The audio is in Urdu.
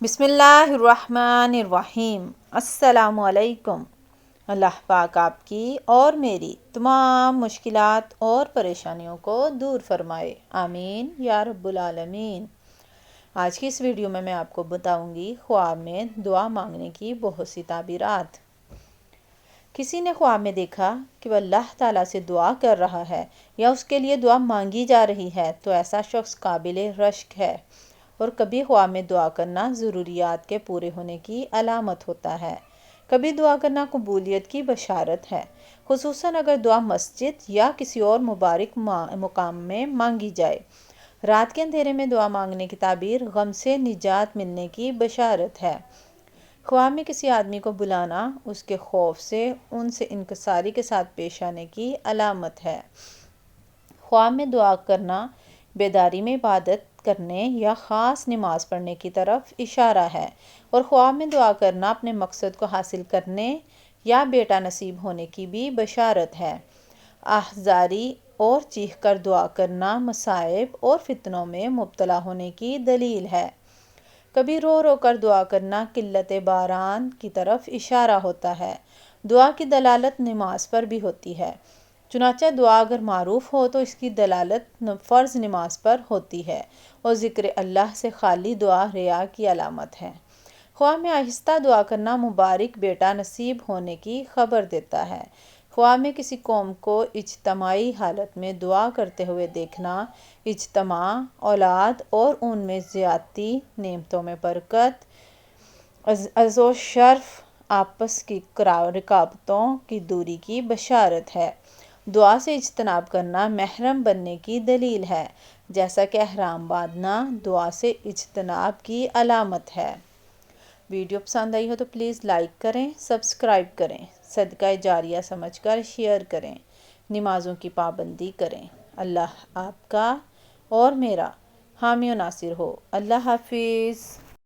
بسم اللہ الرحمن الرحیم۔ السلام علیکم۔ اللہ پاک آپ کی اور میری تمام مشکلات اور پریشانیوں کو دور فرمائے، آمین یا رب العالمین۔ آج کی اس ویڈیو میں آپ کو بتاؤں گی خواب میں دعا مانگنے کی بہت سی تعبیرات۔ کسی نے خواب میں دیکھا کہ وہ اللہ تعالیٰ سے دعا کر رہا ہے یا اس کے لیے دعا مانگی جا رہی ہے تو ایسا شخص قابل رشک ہے، اور کبھی خواب میں دعا کرنا ضروریات کے پورے ہونے کی علامت ہوتا ہے۔ کبھی دعا کرنا قبولیت کی بشارت ہے، خصوصاً اگر دعا مسجد یا کسی اور مبارک مقام میں مانگی جائے۔ رات کے اندھیرے میں دعا مانگنے کی تعبیر غم سے نجات ملنے کی بشارت ہے۔ خواب میں کسی آدمی کو بلانا اس کے خوف سے ان سے انکساری کے ساتھ پیش آنے کی علامت ہے۔ خواب میں دعا کرنا بیداری میں عبادت کرنے یا خاص نماز پڑھنے کی طرف اشارہ ہے، اور خواب میں دعا کرنا اپنے مقصد کو حاصل کرنے یا بیٹا نصیب ہونے کی بھی بشارت ہے۔ آہذاری اور چیخ کر دعا کرنا مصائب اور فتنوں میں مبتلا ہونے کی دلیل ہے۔ کبھی رو رو کر دعا کرنا قلت باران کی طرف اشارہ ہوتا ہے۔ دعا کی دلالت نماز پر بھی ہوتی ہے، چنانچہ دعا اگر معروف ہو تو اس کی دلالت فرض نماز پر ہوتی ہے، اور ذکر اللہ سے خالی دعا ریا کی علامت ہے۔ خواب میں آہستہ دعا کرنا مبارک بیٹا نصیب ہونے کی خبر دیتا ہے۔ خواب میں کسی قوم کو اجتماعی حالت میں دعا کرتے ہوئے دیکھنا اجتماع، اولاد اور ان میں زیادتی، نعمتوں میں برکت، عز و شرف، آپس کی رکاوٹوں کی دوری کی بشارت ہے۔ دعا سے اجتناب کرنا محرم بننے کی دلیل ہے، جیسا کہ احرام باندھنا دعا سے اجتناب کی علامت ہے۔ ویڈیو پسند آئی ہو تو پلیز لائک کریں، سبسکرائب کریں، صدقہ جاریہ سمجھ کر شیئر کریں، نمازوں کی پابندی کریں۔ اللہ آپ کا اور میرا حامی و ناصر ہو۔ اللہ حافظ۔